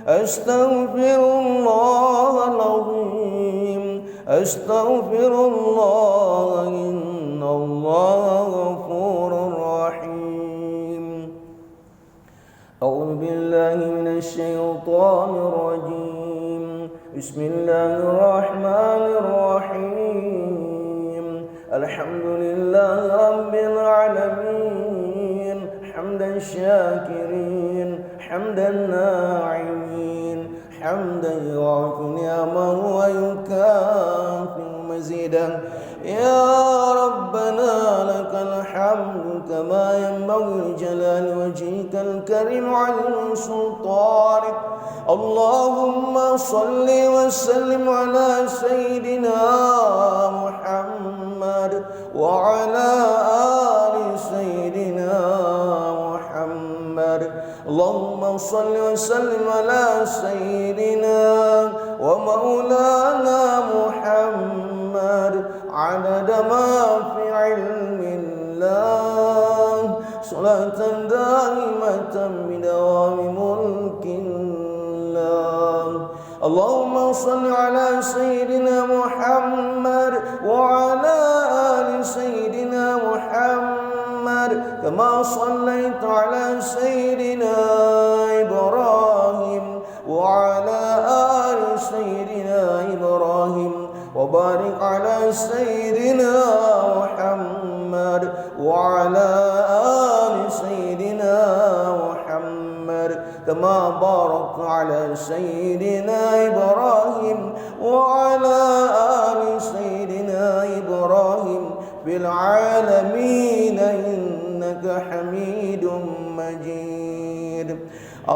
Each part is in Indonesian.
أستغفر الله العظيم أستغفر الله إن الله غفور رحيم. أعوذ بالله من الشيطان الرجيم. بسم الله الرحمن الرحيم. الحمد لله رب العالمين حمدا الشاكرين حمدا الناعمين حمدا يعطي نعمه ويكافئ مزيدا. يا ربنا لك الحمد كما ينبغي لجلال وجهك الكريم وعظيم سلطانك. اللهم صل وسلم على سيدنا محمد وعلى آل سيدنا محمد. اللهم صل وسلم على سيدنا ومولانا محمد عدد ما في علم الله صلاة دائمة بدوام ملك الله. اللهم صل على سيدنا محمد وعلى آل سيدنا محمد كما صليت على سيدنا إبراهيم وعلى آل سيدنا إبراهيم وبارك على سيدنا محمد وعلى آل سيدنا محمد كما باركت على سيدنا إبراهيم وعلى آل سيدنا إبراهيم في العالمين إنك حميد مجيد.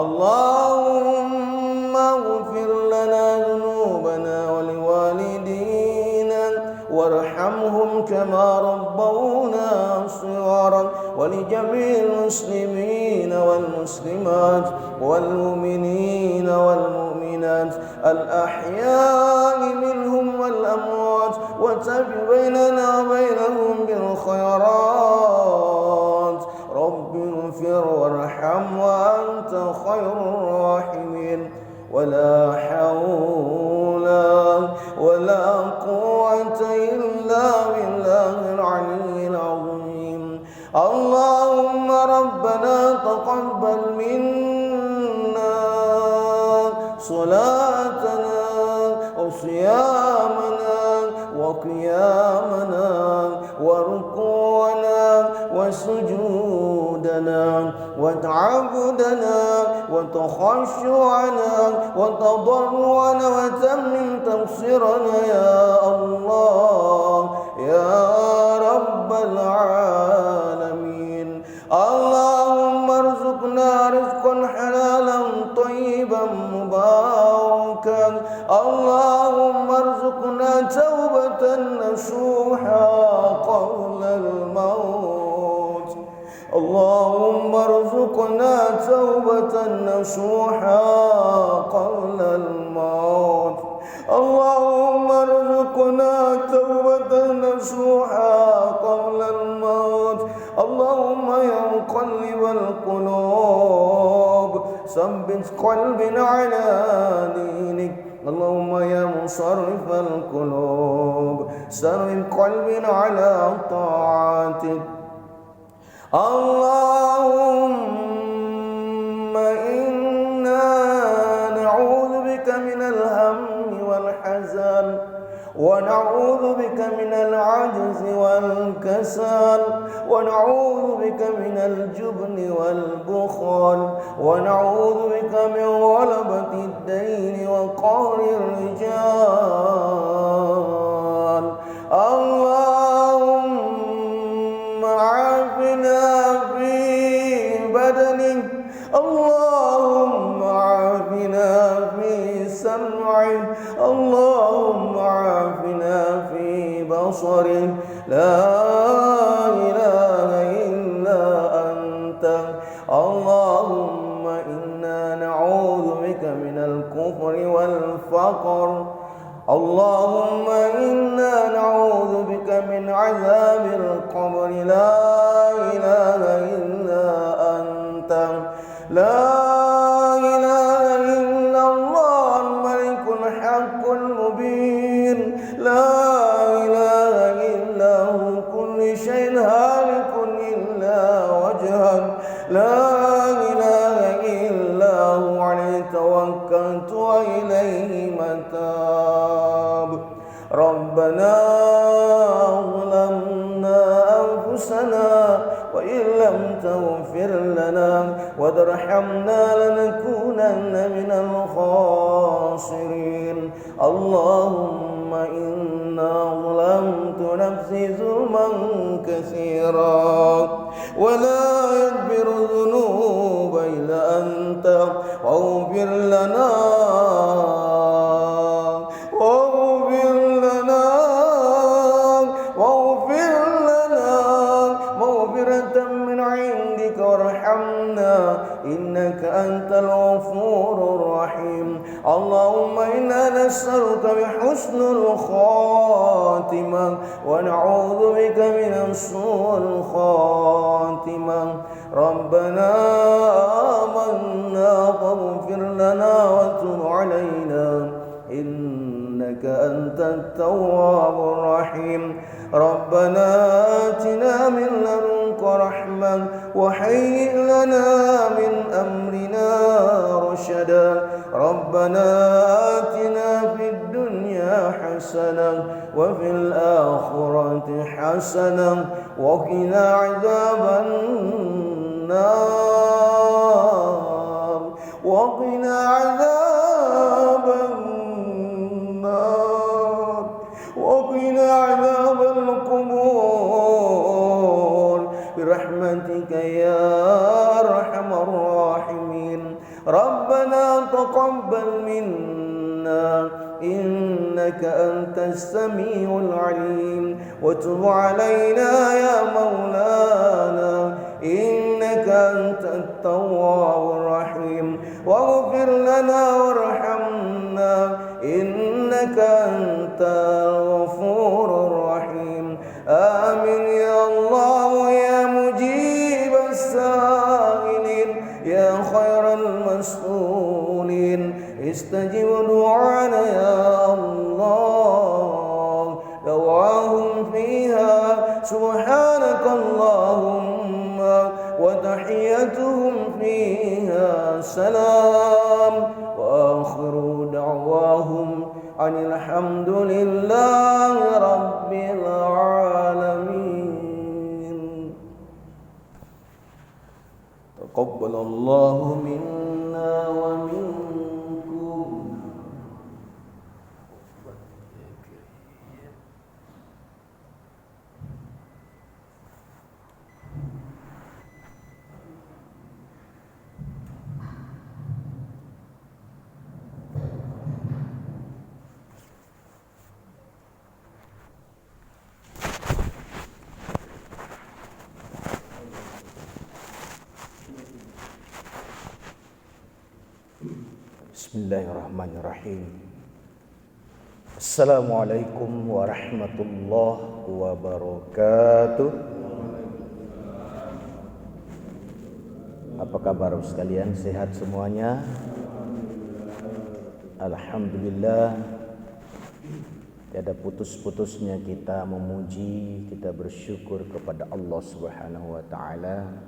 اللهم اغفر لنا ذنوبنا ولوالدينا وارحمهم كما ربونا صغارا ولجميع المسلمين والمسلمات والمؤمنين والمؤمنات الأحياء منهم والأموات وتب بيننا وبينهم بالخيرات. رب اغفر وارحم وأنت خير الراحمين. ولا حول ولا قوة إلا بالله العلي العظيم. اللهم ربنا تقبل منا صلاتنا وصيامنا وقيامنا وركوعنا وسجودنا وتعبدنا وتخشعنا وتضرعنا وتمم تقصيرنا يا الله يا رب العالمين. اللهم ارزقنا رزقا حلالا طيبا مباركا. اللهم ارزقنا توبة نصوحا قبل الموت. اللهم ارزقنا توبة نصوحا قبل الموت. اللهم ارزقنا توبة نصوحا قبل الموت. اللهم يا مقلب القلوب ثبت قلبنا على دينك. اللهم يا مصرف القلوب صرف قلبنا على طاعتك. اللهم إنا نعوذ بك من الهم والحزن ونعوذ بك من العجز والكسل ونعوذ بك من الجبن والبخل ونعوذ بك من غلبة الدين وقهر الرجال. اللهم عافنا في بدنك. اللهم عافنا في سمعك. اللهم عافنا في بصرك. لا إله إلا أنت. اللهم إنا نعوذ بك من الكفر والفقر. اللهم إنا نعوذ بك من عذاب القبر. لا إله إلا أنت. لا إله إلا عليه توكلت وإليه متاب ربنا ظلمنا أنفسنا وإن لم تغفر لنا وترحمنا لنكونن من الخاسرين اللهم إنا ظلمت نفسي ظلما كثيرا ولا يغفر الذنوب إلا أنت فاغفر لنا مغفرة من عندك وارحمنا إنك أنت الغفور الرحيم اللهم إنا نسألك بحسن الخاتمة ونعوذ بك من سوء الخاتمة ربنا آمنا فاغفر لنا وتب علينا إنك أنت التواب الرحيم ربنا آتنا من لدنك رحمة وهيئ لنا من أمرنا رشدا ربنا آتنا في الدنيا حسنة وفي الآخرة حسنة وقنا عذاب النار وقنا عذاب النار وقنا عذاب القبور برحمتك يا أرحم الراحمين ربنا تقبل منا إنك أنت السميع العليم وتب علينا يا مولانا إنك أنت التواب الرحيم واغفر لنا وارحمنا إنك أنت الغفور الرحيم آمين يا الله يا مجيب السائلين يا خير المسؤولين استجب دعانا يا الله دعواهم فيها سبحانك اللهم وتحيتهم فيها سلام وآخر دعواهم أن الحمد لله رب العالمين تقبل الله منا ومنكم Bismillahirrahmanirrahim. Assalamualaikum warahmatullahi wabarakatuh. Apa kabar sekalian? Sehat semuanya? Alhamdulillah. Tiada putus-putusnya kita memuji, kita bersyukur kepada Allah Subhanahu wa taala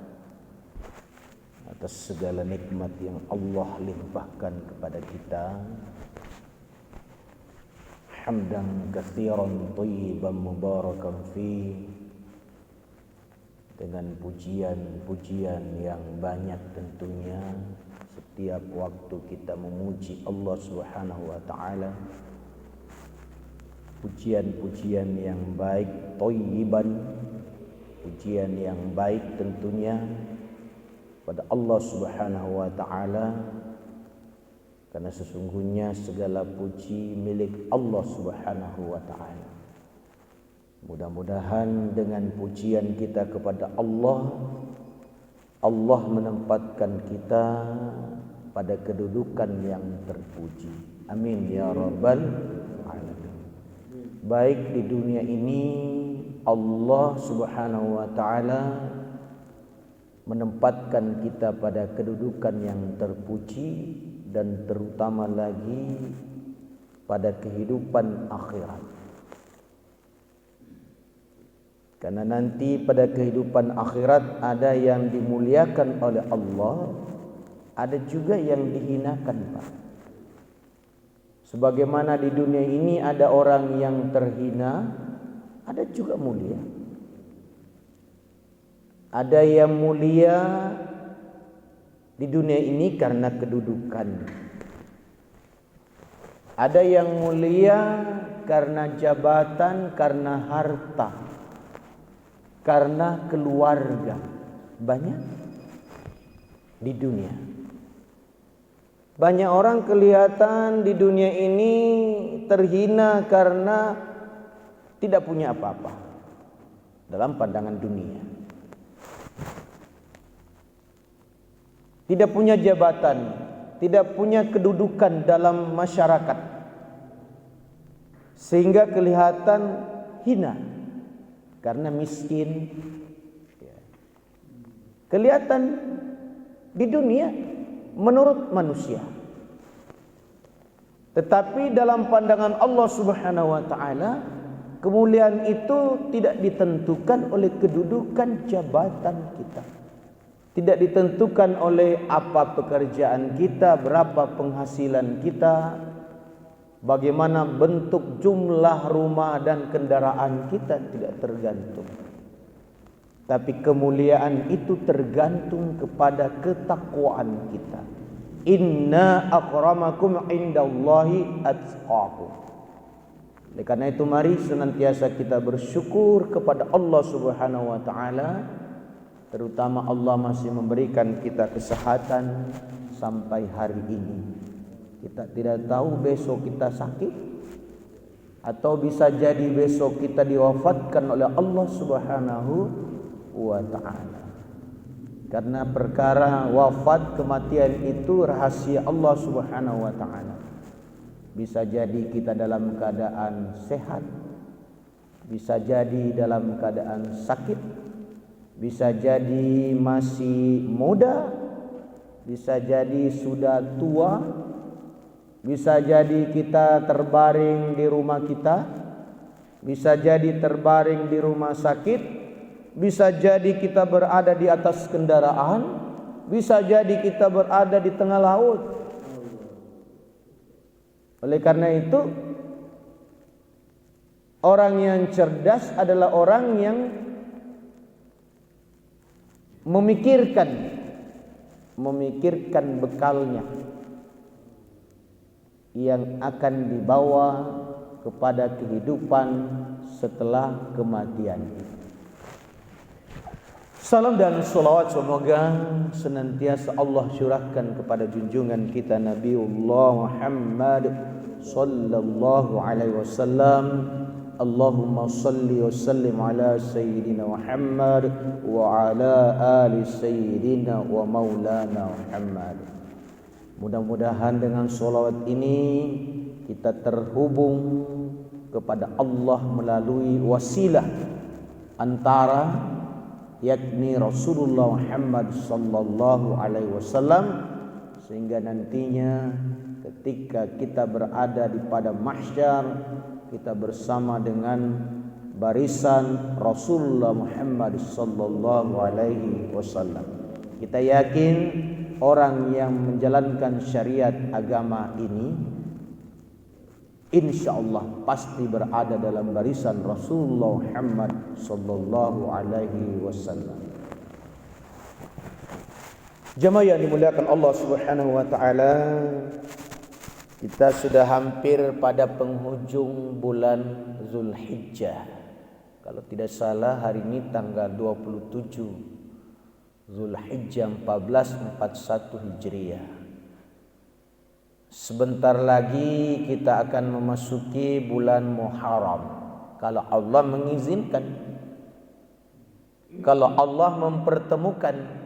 atas segala nikmat yang Allah limpahkan kepada kita. Hamdan katsiran thayyiban mubarakan fi, dengan pujian-pujian yang banyak tentunya. Setiap waktu kita memuji Allah Subhanahu wa taala, pujian-pujian yang baik, thayyiban, pujian yang baik tentunya pada Allah Subhanahu wa taala, karena sesungguhnya segala puji milik Allah Subhanahu wa taala. Mudah-mudahan dengan pujian kita kepada Allah, Allah menempatkan kita pada kedudukan yang terpuji. Amin ya rabbal alamin. Baik di dunia ini Allah Subhanahu wa taala menempatkan kita pada kedudukan yang terpuji, dan terutama lagi pada kehidupan akhirat. Karena nanti pada kehidupan akhirat ada yang dimuliakan oleh Allah, ada juga yang dihinakan, Pak. Sebagaimana di dunia ini ada orang yang terhina, ada juga mulia. Ada yang mulia di dunia ini karena kedudukan. Ada yang mulia karena jabatan, karena harta, karena keluarga. Banyak di dunia. Banyak orang kelihatan di dunia ini terhina karena tidak punya apa-apa dalam pandangan dunia. Tidak punya jabatan, tidak punya kedudukan dalam masyarakat, sehingga kelihatan hina karena miskin. Kelihatan di dunia menurut manusia, tetapi dalam pandangan Allah Subhanahu wa taala, kemuliaan itu tidak ditentukan oleh kedudukan jabatan kita, tidak ditentukan oleh apa pekerjaan kita, berapa penghasilan kita, bagaimana bentuk jumlah rumah dan kendaraan kita, tidak tergantung. Tapi kemuliaan itu tergantung kepada ketakwaan kita. Inna akramakum indallahi atqakum. Oleh karena itu mari senantiasa kita bersyukur kepada Allah Subhanahu wa taala, terutama Allah masih memberikan kita kesehatan sampai hari ini. Kita tidak tahu besok kita sakit, atau bisa jadi besok kita diwafatkan oleh Allah Subhanahu wa ta'ala. Karena perkara wafat, kematian itu rahasia Allah Subhanahu wa ta'ala. Bisa jadi kita dalam keadaan sehat, bisa jadi dalam keadaan sakit, bisa jadi masih muda, bisa jadi sudah tua, bisa jadi kita terbaring di rumah kita, bisa jadi terbaring di rumah sakit, bisa jadi kita berada di atas kendaraan, bisa jadi kita berada di tengah laut. Oleh karena itu, orang yang cerdas adalah orang yang memikirkan bekalnya yang akan dibawa kepada kehidupan setelah kematian. Salam dan salawat semoga senantiasa Allah curahkan kepada junjungan kita Nabiullah Muhammad sallallahu alaihi wasallam. Allahumma salli wa sallim ala sayyidina Muhammad wa ala ali sayyidina wa maulana Muhammad. Mudah-mudahan dengan salawat ini kita terhubung kepada Allah melalui wasilah antara yakni Rasulullah Muhammad sallallahu alaihi wasallam, sehingga nantinya ketika kita berada di padang mahsyar, kita bersama dengan barisan Rasulullah Muhammad sallallahu alaihi wasallam. Kita yakin orang yang menjalankan syariat agama ini insyaallah pasti berada dalam barisan Rasulullah Muhammad sallallahu alaihi wasallam. Jemaah yang dimuliakan Allah Subhanahu wa taala, kita sudah hampir pada penghujung bulan Zulhijjah. Kalau tidak salah hari ini tanggal 27 Zulhijjah 1441 Hijriah. Sebentar lagi kita akan memasuki bulan Muharram, kalau Allah mengizinkan, kalau Allah mempertemukan.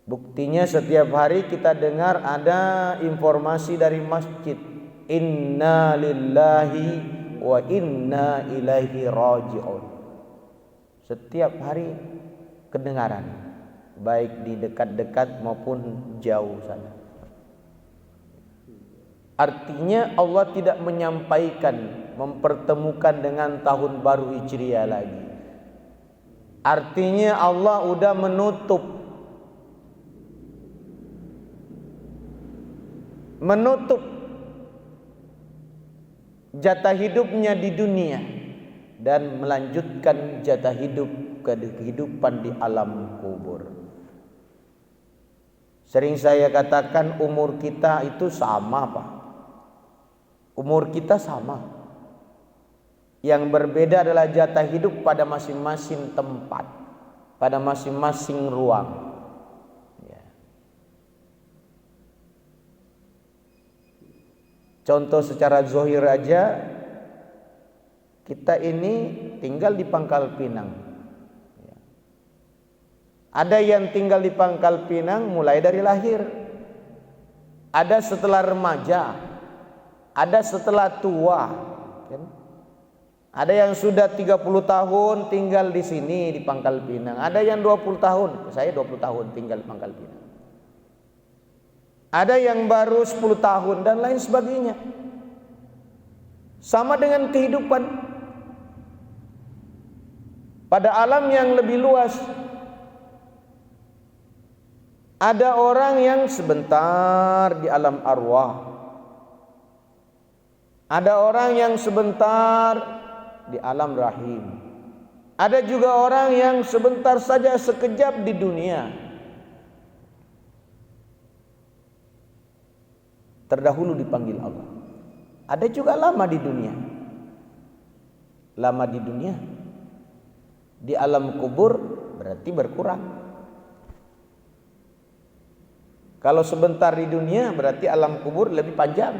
Buktinya setiap hari kita dengar ada informasi dari masjid, inna lillahi wa inna ilaihi raji'un. Setiap hari kedengaran, baik di dekat-dekat maupun jauh sana. Artinya Allah tidak menyampaikan, mempertemukan dengan tahun baru Hijriah lagi. Artinya Allah udah menutup menutup jatah hidupnya di dunia dan melanjutkan jatah hidup ke kehidupan di alam kubur. Sering saya katakan umur kita itu sama, Pak. Umur kita sama. Yang berbeda adalah jatah hidup pada masing-masing tempat, pada masing-masing ruang. Ya. Contoh secara zahir aja, kita ini tinggal di Pangkal Pinang. Ada yang tinggal di Pangkal Pinang mulai dari lahir, ada setelah remaja, ada setelah tua, kan? Ada yang sudah 30 tahun tinggal di sini di Pangkal Pinang, ada yang 20 tahun, saya 20 tahun tinggal di Pangkal Pinang. Ada yang baru 10 tahun dan lain sebagainya. Sama dengan kehidupan pada alam yang lebih luas. Ada orang yang sebentar di alam arwah. Ada orang yang sebentar di alam rahim. Ada juga orang yang sebentar saja, sekejap di dunia. Terdahulu dipanggil Allah. Ada juga lama di dunia. Lama di dunia. Di alam kubur berarti berkurang. Kalau sebentar di dunia berarti alam kubur lebih panjang.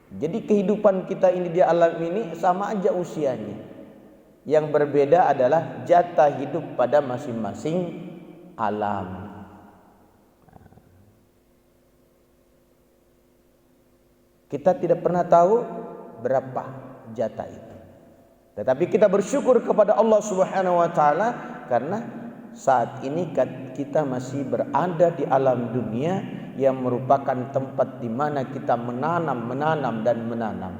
Jadi kehidupan kita ini di alam ini sama aja usianya. Yang berbeda adalah jatah hidup pada masing-masing alam. Kita tidak pernah tahu berapa jatah itu. Tetapi kita bersyukur kepada Allah Subhanahu wa taala karena saat ini kita masih berada di alam dunia yang merupakan tempat di mana kita menanam dan menanam.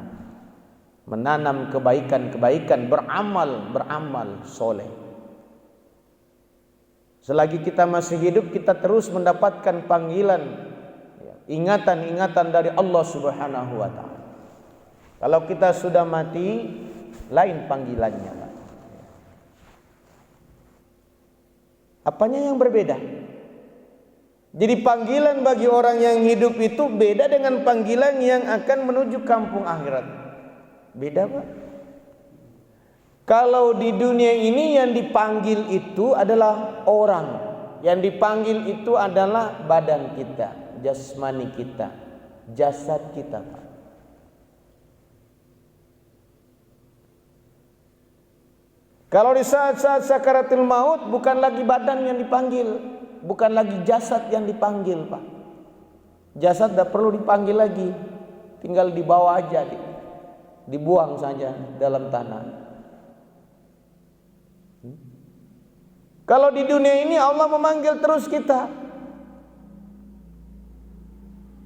Menanam kebaikan-kebaikan, beramal soleh. Selagi kita masih hidup, kita terus mendapatkan panggilan, ingatan-ingatan dari Allah Subhanahu wa taala. Kalau kita sudah mati, lain panggilannya, Pak. Apanya yang berbeda? Jadi panggilan bagi orang yang hidup itu beda dengan panggilan yang akan menuju kampung akhirat. Beda, Pak. Kalau di dunia ini yang dipanggil itu adalah orang, yang dipanggil itu adalah badan kita, jasmani kita, jasad kita, Pak. Kalau di saat-saat sakaratul maut bukan lagi badan yang dipanggil, bukan lagi jasad yang dipanggil, Pak. Jasad tidak perlu dipanggil lagi, tinggal dibawa aja, dibuang saja dalam tanah. Kalau di dunia ini Allah memanggil terus kita.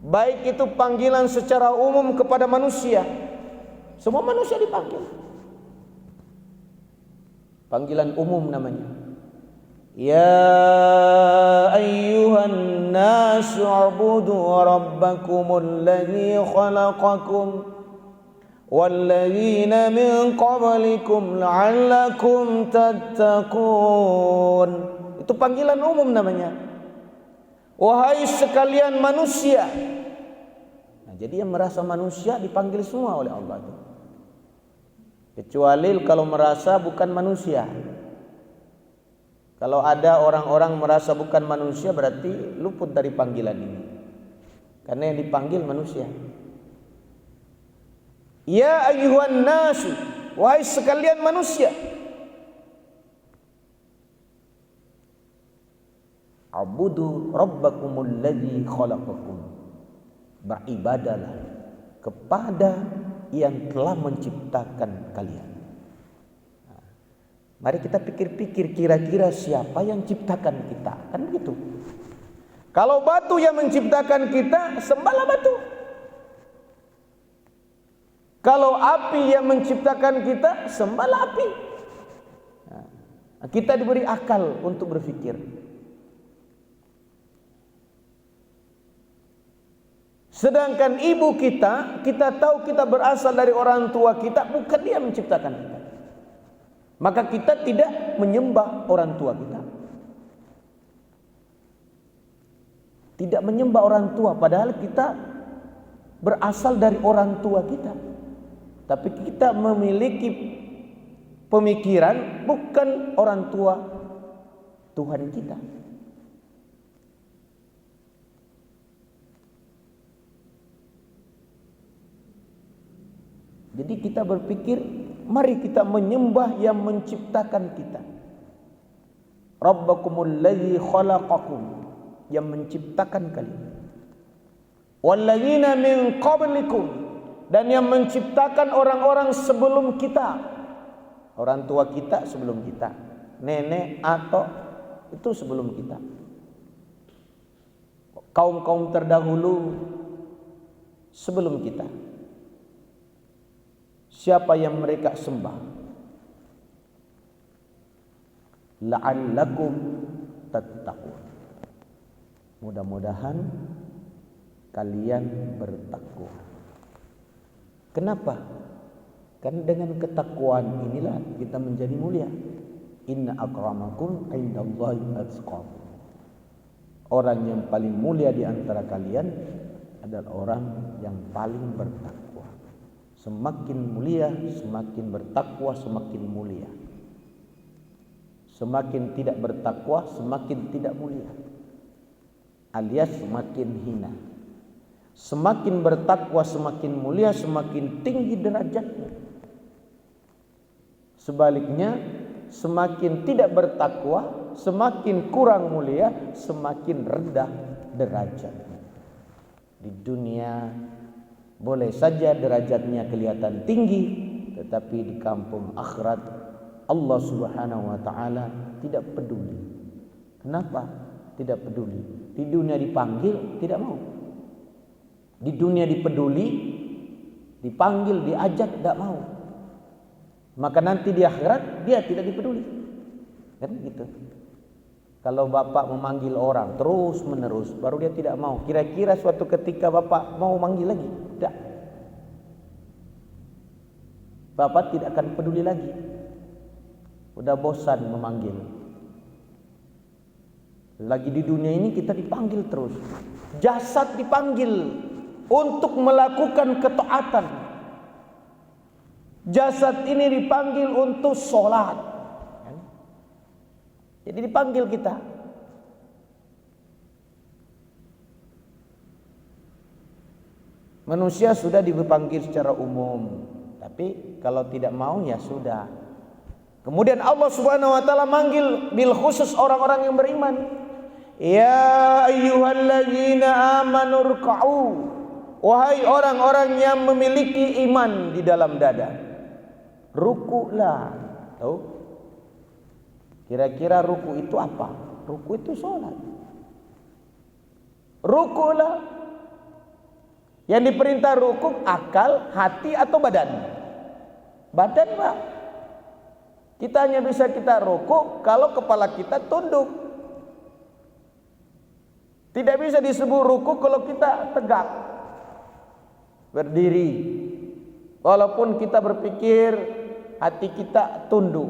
Baik itu panggilan secara umum kepada manusia, semua manusia dipanggil. Panggilan umum namanya. Ya ayyuhan nasu ubudu rabbakumul ladzi khalaqakum walladzina min qablikum la'allakum tattaqun. Itu panggilan umum namanya. Wahai sekalian manusia. Nah, jadi yang merasa manusia dipanggil semua oleh Allah itu. Kecuali kalau merasa bukan manusia. Kalau ada orang-orang merasa bukan manusia berarti luput dari panggilan ini. Karena yang dipanggil manusia. Ya ayyuhan nasu, wahai sekalian manusia. Abudu rabbakumul ladzi khalaqakum. Beribadalah kepada yang telah menciptakan kalian. Nah, mari kita pikir-pikir kira-kira siapa yang ciptakan kita, kan begitu. Kalau batu yang menciptakan kita, sembahlah batu. Kalau api yang menciptakan kita, sembahlah api. Nah, kita diberi akal untuk berpikir. Sedangkan ibu kita, kita tahu kita berasal dari orang tua kita, bukan dia menciptakan kita. Maka kita tidak menyembah orang tua kita. Tidak menyembah orang tua, padahal kita berasal dari orang tua kita. Tapi kita memiliki pemikiran bukan orang tua Tuhan kita. Jadi kita berpikir, mari kita menyembah yang menciptakan kita. Rabbakumul ladzi khalaqakum, yang menciptakan kalian. Walladzina min qablikum, dan yang menciptakan orang-orang sebelum kita. Orang tua kita sebelum kita, nenek atau itu sebelum kita. Kaum-kaum terdahulu sebelum kita. Siapa yang mereka sembah? La'allakum tattaqun. Mudah-mudahan kalian bertakwa. Kenapa? Karena dengan ketakwaan inilah kita menjadi mulia. Inna akramakum indallahi atqakum. Orang yang paling mulia di antara kalian adalah orang yang paling bertakwa. Semakin mulia, semakin bertakwa, semakin mulia. Semakin tidak bertakwa, semakin tidak mulia. Alias semakin hina. Semakin bertakwa, semakin mulia, semakin tinggi derajatnya. Sebaliknya, semakin tidak bertakwa, semakin kurang mulia, semakin rendah derajatnya. Di dunia boleh saja derajatnya kelihatan tinggi, tetapi di kampung akhirat Allah Subhanahu wa taala tidak peduli. Kenapa? Tidak peduli. Di dunia dipanggil tidak mau. Di dunia dipeduli, dipanggil, diajak tidak mau. Maka nanti di akhirat dia tidak dipeduli. Kan gitu. Kalau bapak memanggil orang terus menerus, baru dia tidak mau. Kira-kira suatu ketika bapak mau manggil lagi? Tidak. Bapak tidak akan peduli lagi. Udah bosan memanggil. Lagi di dunia ini kita dipanggil terus. Jasad dipanggil untuk melakukan ketaatan. Jasad ini dipanggil untuk sholat. Jadi dipanggil kita. Manusia sudah dipanggil secara umum, tapi kalau tidak mau ya sudah. Kemudian Allah Subhanahu wa taala manggil bil khusus orang-orang yang beriman. Ya ayyuhalladzina amanu ruk'u. Wahai orang-orang yang memiliki iman di dalam dada, ruku'lah. Tahu? Kira-kira ruku itu apa? Ruku itu sholat. Rukulah. Yang diperintah ruku akal, hati atau badan? Badan, Pak. Kita hanya bisa kita ruku kalau kepala kita tunduk. Tidak bisa disebut ruku kalau kita tegak, berdiri. Walaupun kita berpikir, hati kita tunduk,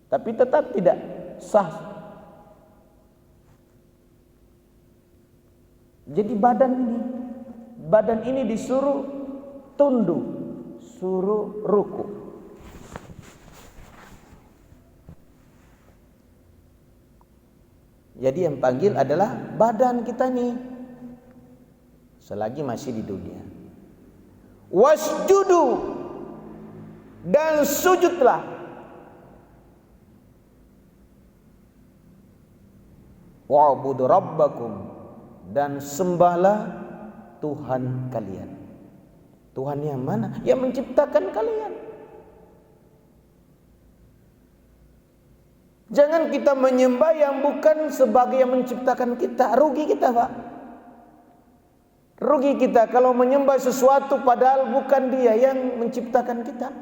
tapi tetap tidak sah. Jadi badan ini disuruh tunduk, suruh ruku. Jadi yang panggil adalah badan kita nih, selagi masih di dunia. Wasjudu, dan sujudlah. Wa'budu rabbakum, dan sembahlah Tuhan kalian. Tuhan yang mana? Yang menciptakan kalian. Jangan kita menyembah yang bukan sebagai yang menciptakan kita. Rugi kita, Pak. Rugi kita kalau menyembah sesuatu padahal bukan dia yang menciptakan kita.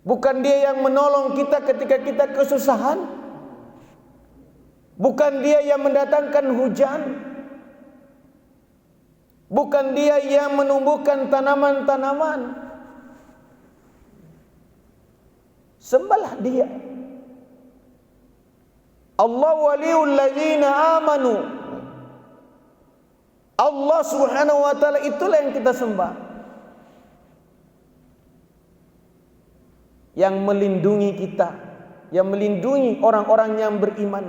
Bukan dia yang menolong kita ketika kita kesusahan. Bukan Dia yang mendatangkan hujan, bukan Dia yang menumbuhkan tanaman-tanaman. Sembahlah Dia. Allah waliyul ladzina amanu. Allah Subhanahu wa taala itulah yang kita sembah, yang melindungi kita, yang melindungi orang-orang yang beriman.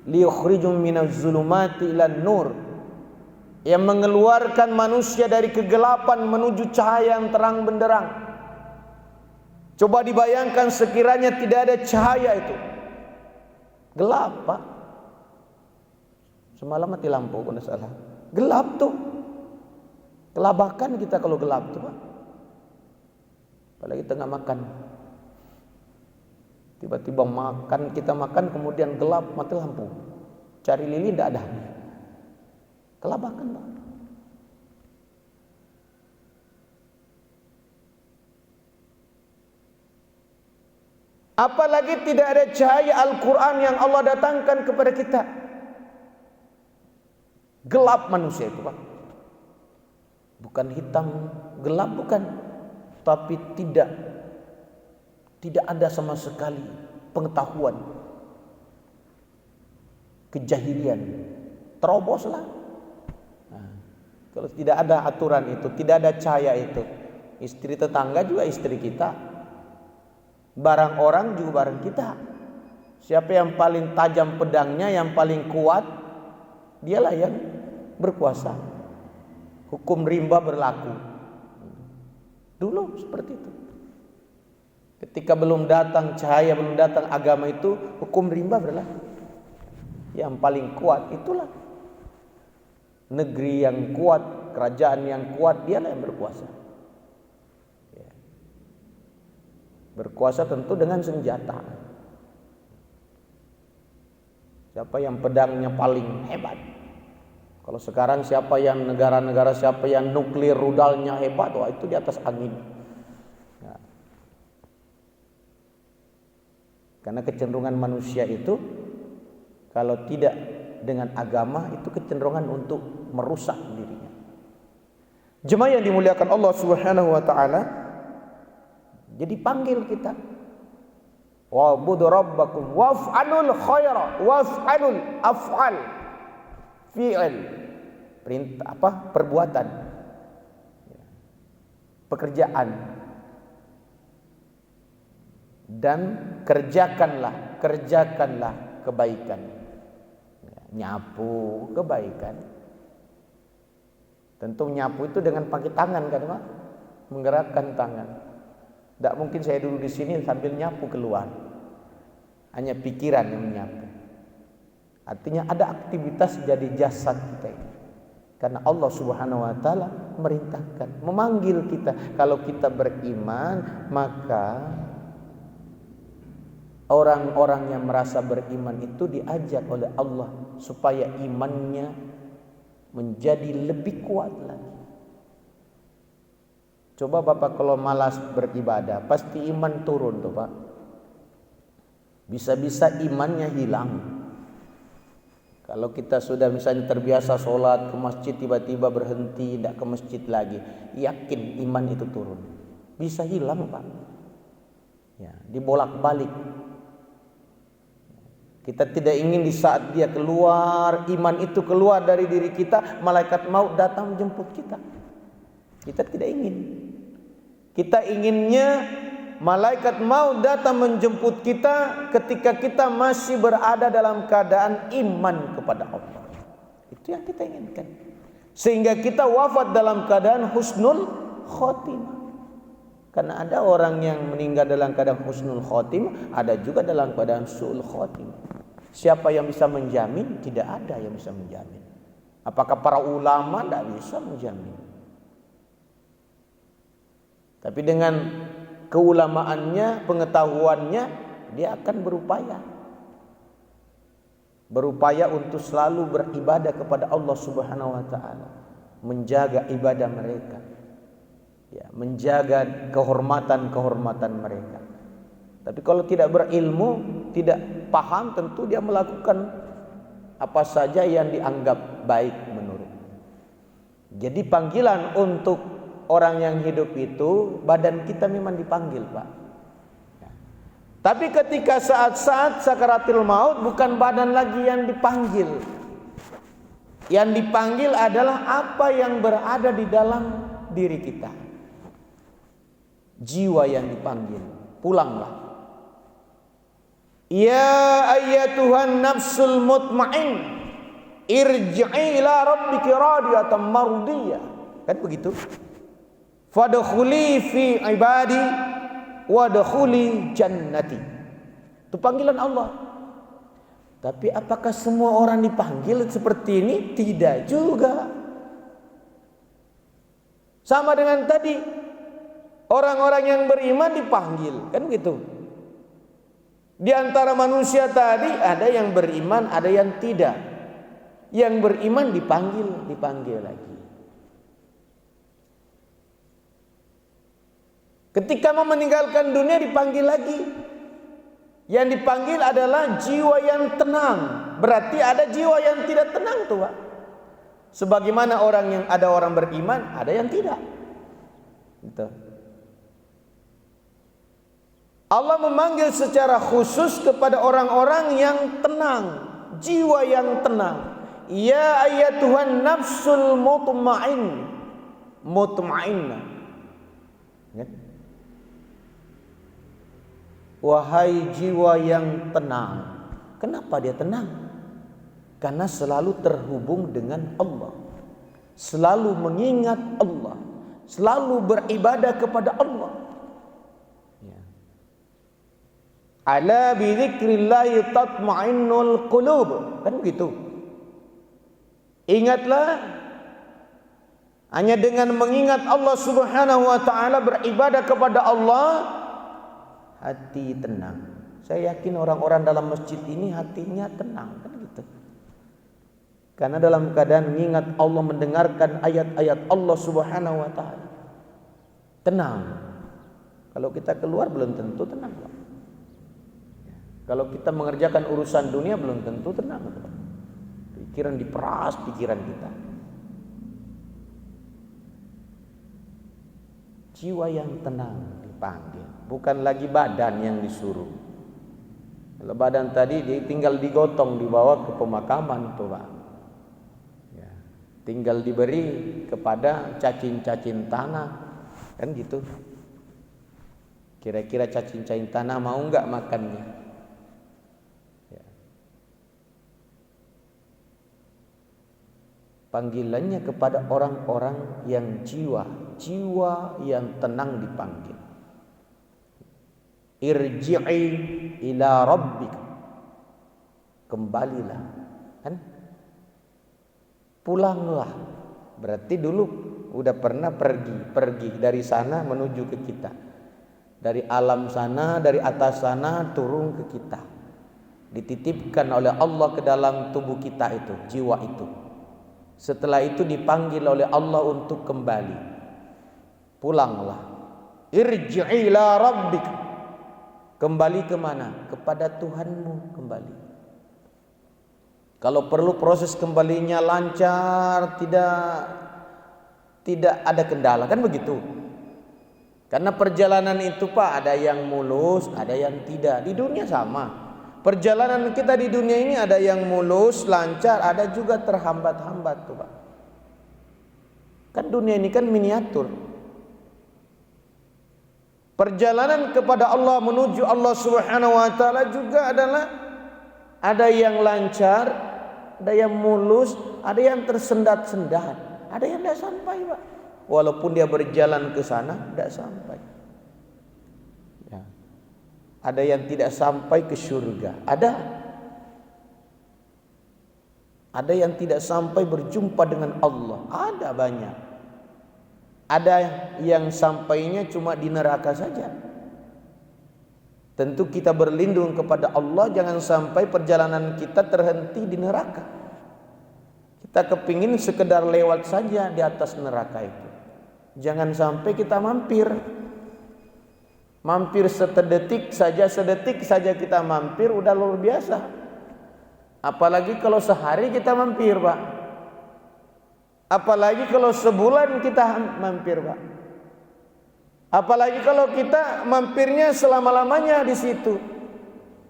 Liyukhrijum minaz zulumati ilan nur, yang mengeluarkan manusia dari kegelapan menuju cahaya yang terang benderang. Coba dibayangkan sekiranya tidak ada cahaya itu, gelap Pak. Semalam mati lampu kalau tidak salah, gelap tuh. Kelabakan kita kalau gelap tuh Pak. Apalagi tengah makan, tiba-tiba kita makan kemudian gelap, mati lampu, cari lilin tidak ada. Kelabakan Pak. Apalagi tidak ada cahaya Al-Quran yang Allah datangkan kepada kita. Gelap manusia itu Pak. Bukan hitam gelap, bukan, tapi tidak ada sama sekali pengetahuan. Kejahilian teroboslah. Nah, kalau tidak ada aturan itu, tidak ada cahaya itu, istri tetangga juga istri kita, barang orang juga barang kita. Siapa yang paling tajam pedangnya, yang paling kuat, dialah yang berkuasa. Hukum rimba berlaku. Dulu seperti itu. Ketika belum datang cahaya, belum datang agama itu, hukum rimba berlaku. Yang paling kuat itulah negeri yang kuat, kerajaan yang kuat, dialah yang berkuasa. Berkuasa tentu dengan senjata. Siapa yang pedangnya paling hebat? Kalau sekarang siapa yang negara-negara, siapa yang nuklir rudalnya hebat, wah itu di atas angin. Ya. Karena kecenderungan manusia itu kalau tidak dengan agama itu kecenderungan untuk merusak dirinya. Jemaah yang dimuliakan Allah Subhanahu wa taala, jadi panggil kita. Wa'budu rabbakum waf'alul khaira, waf'alul af'al. Fi'il, perintah apa? Perbuatan, pekerjaan, dan kerjakanlah kebaikan. Nyapu kebaikan. Tentu nyapu itu dengan pakai tangan kan Pak? Menggerakkan tangan. Tidak mungkin saya duduk di sini sambil nyapu keluar. Hanya pikiran yang menyapu. Artinya ada aktivitas jadi jasad kita ini. Karena Allah Subhanahu wa taala merintahkan, memanggil kita. Kalau kita beriman, maka orang-orang yang merasa beriman itu diajak oleh Allah supaya imannya menjadi lebih kuat lagi. Coba Bapak kalau malas beribadah, pasti iman turun tuh Pak. Bisa-bisa imannya hilang. Kalau kita sudah misalnya terbiasa sholat ke masjid, tiba-tiba berhenti, tidak ke masjid lagi, yakin iman itu turun. Bisa hilang Pak. Ya, dibolak-balik. Kita tidak ingin di saat dia keluar, iman itu keluar dari diri kita, malaikat maut datang menjemput kita. Kita tidak ingin. Kita inginnya malaikat maut datang menjemput kita ketika kita masih berada dalam keadaan iman kepada Allah. Itu yang kita inginkan. Sehingga kita wafat dalam keadaan husnul khotimah. Karena ada orang yang meninggal dalam keadaan husnul khotimah, ada juga dalam keadaan su'ul khotimah. Siapa yang bisa menjamin? Tidak ada yang bisa menjamin. Apakah para ulama? Tidak bisa menjamin. Tapi dengan keulamaannya, pengetahuannya, dia akan berupaya untuk selalu beribadah kepada Allah Subhanahu wa taala, menjaga ibadah mereka, ya, menjaga kehormatan mereka. Tapi kalau tidak berilmu, tidak paham, tentu dia melakukan apa saja yang dianggap baik menurut. Jadi panggilan untuk orang yang hidup itu, badan kita memang dipanggil, Pak. Tapi ketika saat-saat sakaratul maut, bukan badan lagi yang dipanggil. Yang dipanggil adalah apa yang berada di dalam diri kita. Jiwa yang dipanggil. Pulanglah. Ya ayyatuhan nafsul mutmain, irji'i ila rabbiki radiyatan mardiyah. Kan begitu? Fadkhuli fi ibadi wadkhuli jannati. Itu panggilan Allah. Tapi apakah semua orang dipanggil seperti ini? Tidak juga. Sama dengan tadi, orang-orang yang beriman dipanggil, kan gitu. Di antara manusia tadi ada yang beriman, ada yang tidak. Yang beriman dipanggil lagi. Ketika mau meninggalkan dunia dipanggil lagi. Yang dipanggil adalah jiwa yang tenang. Berarti ada jiwa yang tidak tenang tuh, Pak. Sebagaimana ada orang beriman, ada yang tidak. Gitu. Allah memanggil secara khusus kepada orang-orang yang tenang, jiwa yang tenang. Ya ayyatuhan nafsul mutmainnah. Ya. Wahai jiwa yang tenang. Kenapa dia tenang? Karena selalu terhubung dengan Allah. Selalu mengingat Allah. Selalu beribadah kepada Allah. Ala bi dzikrillahi tatma'innul qulub. Kan begitu. Ingatlah, hanya dengan mengingat Allah Subhanahu wa taala, beribadah kepada Allah, hati tenang. Saya yakin orang-orang dalam masjid ini hatinya tenang, kan gitu. Karena dalam keadaan mengingat Allah, mendengarkan ayat-ayat Allah Subhanahu wa taala. Tenang. Kalau kita keluar belum tentu tenang, Pak. Kalau kita mengerjakan urusan dunia belum tentu tenang. Pikiran diperas pikiran kita. Jiwa yang tenang dipanggil, bukan lagi badan yang disuruh. Kalau badan tadi tinggal digotong dibawa ke pemakaman tuh, Pak. Ya, tinggal diberi kepada cacing-cacing tanah, kan gitu. Kira-kira cacing-cacing tanah mau nggak makannya? Panggilannya kepada orang-orang yang jiwa yang tenang dipanggil. Irji'i ila rabbik. Kembalilah. Kan? Pulanglah. Berarti dulu udah pernah pergi dari sana menuju ke kita. Dari alam sana, dari atas sana turun ke kita. Dititipkan oleh Allah ke dalam tubuh kita itu, jiwa itu. Setelah itu dipanggil oleh Allah untuk kembali. Pulanglah. Irji'i ila rabbik. Kembali kemana? Kepada Tuhanmu kembali. Kalau perlu proses kembalinya lancar, tidak ada kendala, kan begitu. Karena perjalanan itu, Pak, ada yang mulus, ada yang tidak. Di dunia sama. Perjalanan kita di dunia ini ada yang mulus, lancar, ada juga terhambat-hambat tuh, Pak. Kan dunia ini kan miniatur. Perjalanan kepada Allah menuju Allah Subhanahu wa taala juga adalah ada yang lancar, ada yang mulus, ada yang tersendat-sendat, ada yang tidak sampai, Pak. Walaupun dia berjalan ke sana tidak sampai. Ada yang tidak sampai ke surga. Ada yang tidak sampai berjumpa dengan Allah. Ada banyak. Ada yang sampainya cuma di neraka saja. Tentu kita berlindung kepada Allah, jangan sampai perjalanan kita terhenti di neraka. Kita kepingin sekedar lewat saja di atas neraka itu. Jangan sampai kita mampir. Mampir sedetik saja kita mampir udah luar biasa. Apalagi kalau sehari kita mampir, Pak. Apalagi kalau sebulan kita mampir, Pak. Apalagi kalau kita mampirnya selama-lamanya di situ.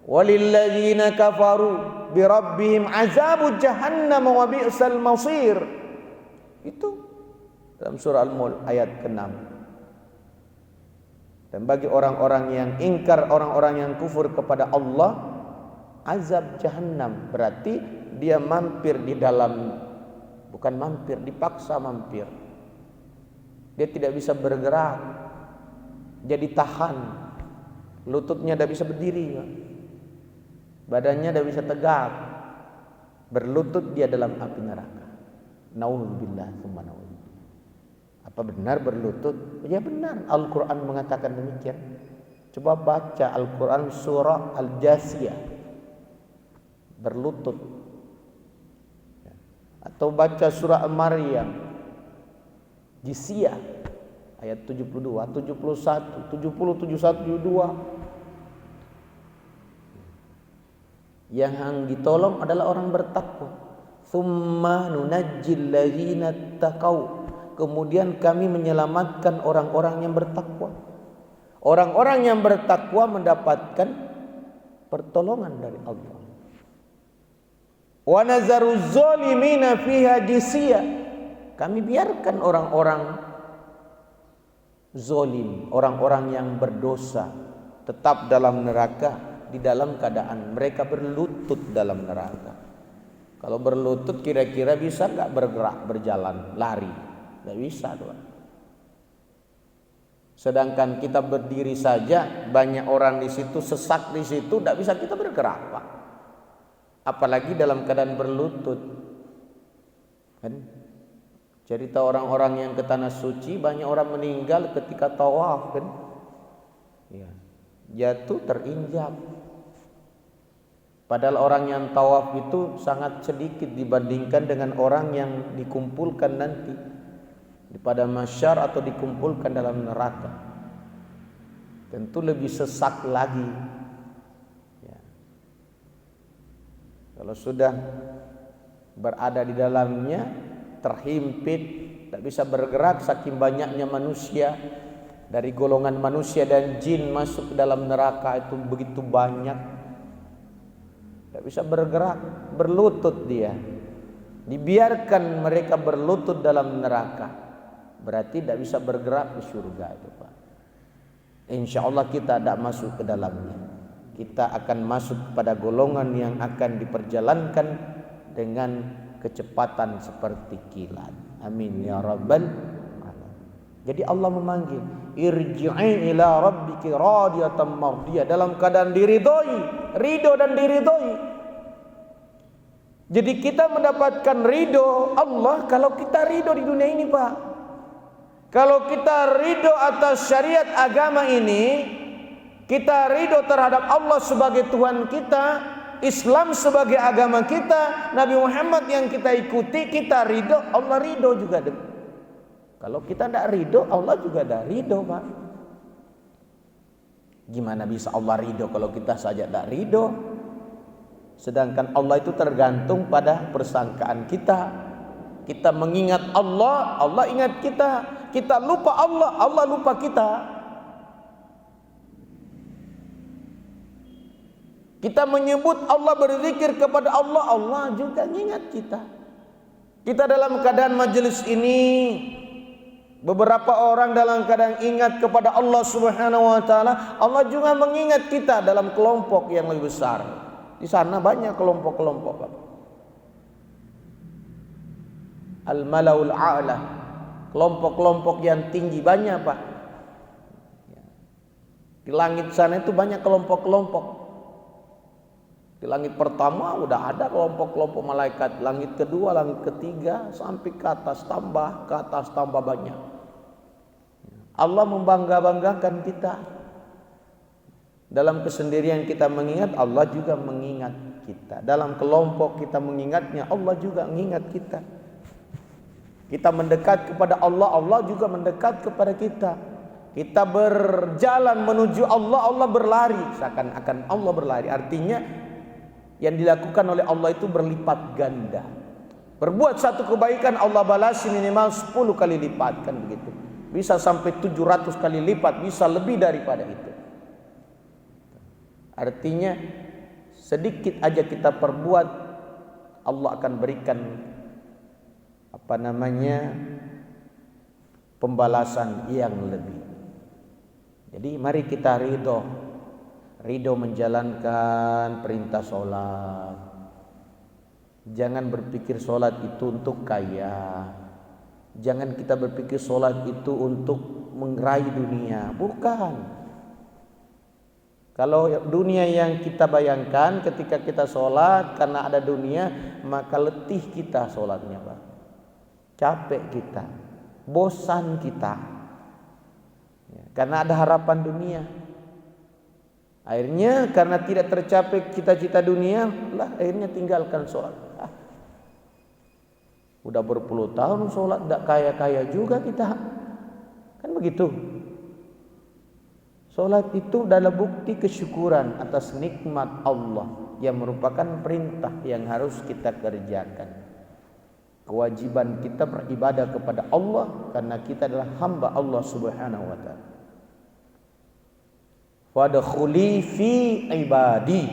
Walilladzina kafaru birabbihim azabu jahannam wa bi'sal masir. Itu dalam surah Al-Mulk ayat ke-6. Dan bagi orang-orang yang ingkar, orang-orang yang kufur kepada Allah, azab jahannam, berarti dia mampir di dalam, bukan mampir, dipaksa mampir. Dia tidak bisa bergerak, dia ditahan, lututnya tidak bisa berdiri, badannya tidak bisa tegak, berlutut dia dalam api neraka. Naudzubillah tsumma naudzubillah. Apa benar berlutut? Ya benar, Al-Quran mengatakan demikian. Coba baca Al-Quran surah Al-Jasiyah, berlutut. Atau baca surah Al-Maryam, Jisiyah ayat 72, 71, 70, 71, 72. Yang ditolong adalah orang bertakwa. Tsumma nunajjil ladzina taqau. Kemudian kami menyelamatkan orang-orang yang bertakwa. Orang-orang yang bertakwa mendapatkan pertolongan dari Allah. Wa nazaru zalimina fiha jisiyah. Kami biarkan orang-orang zalim, orang-orang yang berdosa tetap dalam neraka, di dalam keadaan mereka berlutut dalam neraka. Kalau berlutut kira-kira bisa enggak bergerak, berjalan, lari? Tidak bisa, Tuhan. Sedangkan kita berdiri saja, banyak orang di situ, sesak di situ, tidak bisa kita bergerak, Pak. Apalagi dalam keadaan berlutut. Kan? Cerita orang-orang yang ke tanah suci, banyak orang meninggal ketika tawaf, kan? Ya. Jatuh terinjak. Padahal orang yang tawaf itu sangat sedikit dibandingkan dengan orang yang dikumpulkan nanti pada mahsyar atau dikumpulkan dalam neraka. Tentu lebih sesak lagi. Ya. Kalau sudah berada di dalamnya, terhimpit, tak bisa bergerak saking banyaknya manusia, dari golongan manusia dan jin masuk ke dalam neraka itu begitu banyak, tak bisa bergerak, berlutut dia. Dibiarkan mereka berlutut dalam neraka, berarti tidak bisa bergerak di surga itu, Pak. Insya Allah kita tidak masuk ke dalamnya. Kita akan masuk pada golongan yang akan diperjalankan dengan kecepatan seperti kilat. Amin ya rabbal alamin. Jadi Allah memanggil, irji'i ila rabbiki radiyatan mardiyah, dalam keadaan diridhoi, ridho dan diridhoi. Jadi kita mendapatkan ridho Allah kalau kita ridho di dunia ini, Pak. Kalau kita ridho atas syariat agama ini, kita ridho terhadap Allah sebagai Tuhan kita, Islam sebagai agama kita, Nabi Muhammad yang kita ikuti, kita ridho, Allah ridho juga. Kalau kita tidak ridho, Allah juga tidak ridho, Pak. Gimana bisa Allah ridho kalau kita saja tidak ridho? Sedangkan Allah itu tergantung pada persangkaan kita. Kita mengingat Allah, Allah ingat kita. Kita lupa Allah, Allah lupa kita. Kita menyebut Allah, berzikir kepada Allah, Allah juga ingat kita. Kita dalam keadaan majelis ini, beberapa orang dalam keadaan ingat kepada Allah Subhanahu wa taala, Allah juga mengingat kita dalam kelompok yang lebih besar. Di sana banyak kelompok-kelompok, Pak. Al-Malaul A'la, kelompok-kelompok yang tinggi banyak, Pak. Di langit sana itu banyak kelompok-kelompok. Di langit pertama udah ada kelompok-kelompok malaikat, langit kedua, langit ketiga, sampai ke atas tambah banyak. Allah membangga-banggakan kita. Dalam kesendirian kita mengingat, Allah juga mengingat kita. Dalam kelompok kita mengingatnya, Allah juga mengingat kita. Kita mendekat kepada Allah, Allah juga mendekat kepada kita. Kita berjalan menuju Allah, Allah berlari. Seakan-akan Allah berlari. Artinya yang dilakukan oleh Allah itu berlipat ganda. Berbuat satu kebaikan Allah balasi minimal 10 kali lipat, kan begitu. Bisa sampai 700 kali lipat, bisa lebih daripada itu. Artinya sedikit aja kita perbuat, Allah akan berikan pembalasan yang lebih. Jadi mari kita ridho menjalankan perintah sholat. Jangan berpikir sholat itu untuk kaya. Jangan kita berpikir sholat itu untuk meraih dunia. Bukan. Kalau dunia yang kita bayangkan ketika kita sholat karena ada dunia, maka letih kita sholatnya, Pak. Capek kita, bosan kita. Karena ada harapan dunia. Akhirnya karena tidak tercapai cita-cita dunia, akhirnya tinggalkan sholat. Udah berpuluh tahun sholat, tidak kaya-kaya juga kita. Kan begitu. Sholat itu adalah bukti kesyukuran atas nikmat Allah yang merupakan perintah yang harus kita kerjakan. Kewajiban kita beribadah kepada Allah karena kita adalah hamba Allah Subhanahu wa taala. Wadkhuli fi ibadi,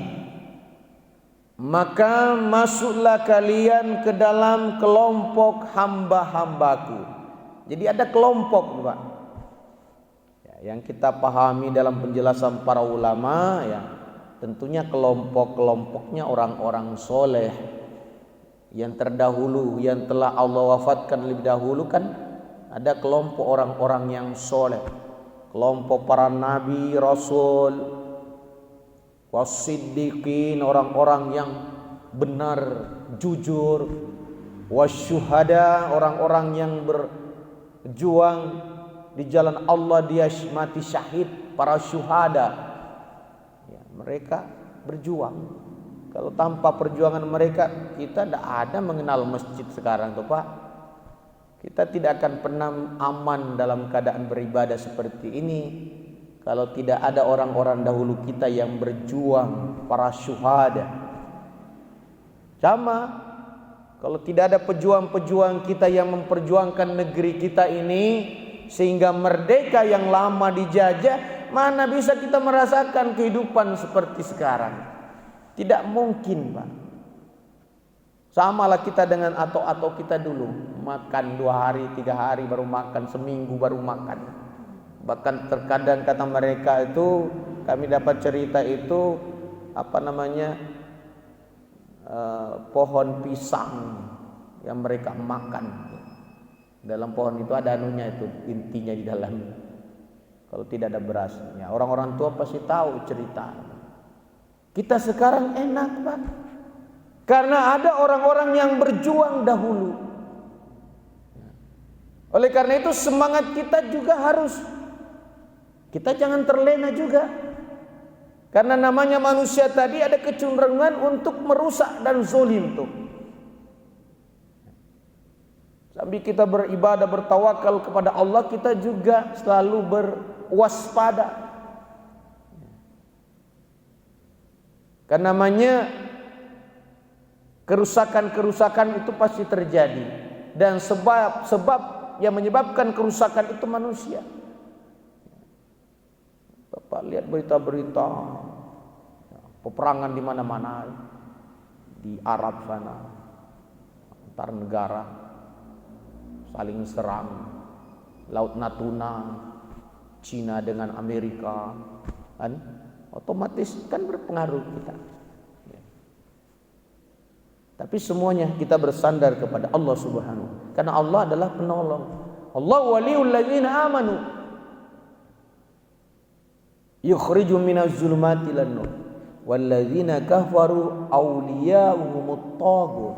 maka masuklah kalian ke dalam kelompok hamba-hambaku. Jadi ada kelompok, Pak. Yang kita pahami dalam penjelasan para ulama, ya, tentunya kelompok-kelompoknya orang-orang soleh yang terdahulu, yang telah Allah wafatkan lebih dahulu, kan ada kelompok orang-orang yang soleh. Kelompok para nabi, rasul, wasiddiqin, orang-orang yang benar, jujur, wasyuhada, orang-orang yang berjuang di jalan Allah, dia mati syahid, para syuhada. Ya, mereka berjuang. Kalau tanpa perjuangan mereka, kita tidak ada mengenal masjid sekarang tuh, Pak. Kita tidak akan pernah aman dalam keadaan beribadah seperti ini kalau tidak ada orang-orang dahulu kita yang berjuang, para syuhada. Sama, kalau tidak ada pejuang-pejuang kita yang memperjuangkan negeri kita ini sehingga merdeka yang lama dijajah, mana bisa kita merasakan kehidupan seperti sekarang? Tidak mungkin, Pak. Samalah kita dengan atau kita dulu, makan 2 hari 3 hari baru makan, seminggu baru makan. Bahkan terkadang kata mereka itu, kami dapat cerita itu pohon pisang yang mereka makan. Dalam pohon itu ada anunya, itu intinya di dalamnya. Kalau tidak ada berasnya, orang-orang tua pasti tahu cerita. Kita sekarang enak, Pak. Karena ada orang-orang yang berjuang dahulu. Oleh karena itu semangat kita juga harus, kita jangan terlena juga. Karena namanya manusia tadi ada kecenderungan untuk merusak dan zalim tuh. Sambil kita beribadah, bertawakal kepada Allah, kita juga selalu berwaspada. Karena namanya kerusakan-kerusakan itu pasti terjadi, dan sebab yang menyebabkan kerusakan itu manusia. Bapak lihat berita-berita peperangan di mana-mana, di Arab sana, antar negara saling serang, Laut Natuna, Cina dengan Amerika, kan otomatis kan berpengaruh kita. Tapi semuanya kita bersandar kepada Allah Subhanahu, karena Allah adalah penolong. Allah waliul ladzina amanu yukhrijum minaz zulumati ilan nur wal ladzina kafaru awliya'uhumut taghut.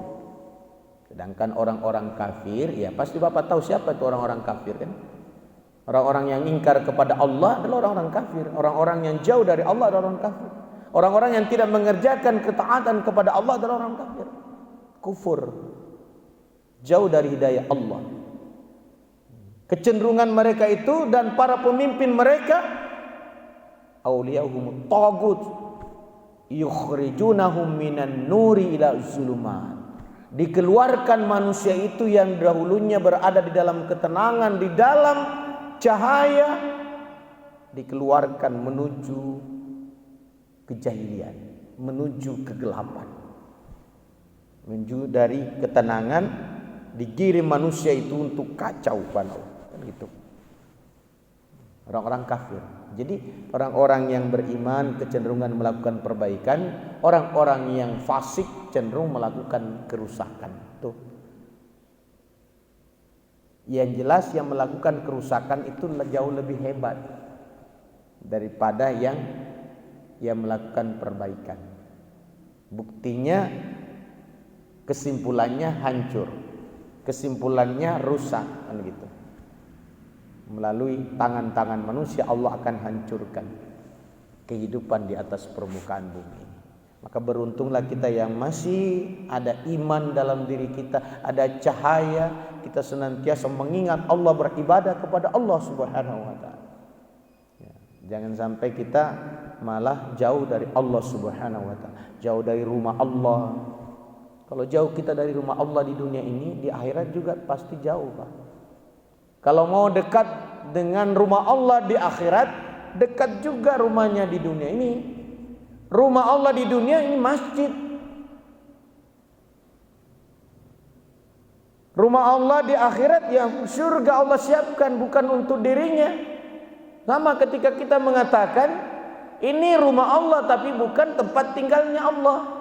Sedangkan orang-orang kafir, ya pasti Bapak tahu siapa itu orang-orang kafir, kan? Orang-orang yang ingkar kepada Allah adalah orang-orang kafir. Orang-orang yang jauh dari Allah adalah orang kafir. Orang-orang yang tidak mengerjakan ketaatan kepada Allah adalah orang kafir. Kufur, jauh dari hidayah Allah. Kecenderungan mereka itu dan para pemimpin mereka, auliyahum tagut yukhrijunahum minan nuri ila zulumat. Dikeluarkan manusia itu yang dahulunya berada di dalam ketenangan, di dalam cahaya, dikeluarkan menuju kejahilian, menuju kegelapan. Menuju dari ketenangan digiring manusia itu untuk kacau balau, kan gitu. Orang-orang kafir. Jadi orang-orang yang beriman kecenderungan melakukan perbaikan, orang-orang yang fasik cenderung melakukan kerusakan. Tuh. Yang jelas yang melakukan kerusakan itu jauh lebih hebat daripada yang melakukan perbaikan. Buktinya kesimpulannya hancur, kesimpulannya rusak, kan gitu. Melalui tangan-tangan manusia Allah akan hancurkan kehidupan di atas permukaan bumi ini. Maka beruntunglah kita yang masih ada iman dalam diri kita, ada cahaya, kita senantiasa mengingat Allah, beribadah kepada Allah Subhanahu wa taala. Ya, jangan sampai kita malah jauh dari Allah Subhanahu wa taala, jauh dari rumah Allah. Kalau jauh kita dari rumah Allah di dunia ini, di akhirat juga pasti jauh, Pak. Kalau mau dekat dengan rumah Allah di akhirat, dekat juga rumahnya di dunia ini. Rumah Allah di dunia ini masjid. Rumah Allah di akhirat yang surga Allah siapkan bukan untuk dirinya. Sama ketika kita mengatakan ini rumah Allah tapi bukan tempat tinggalnya Allah.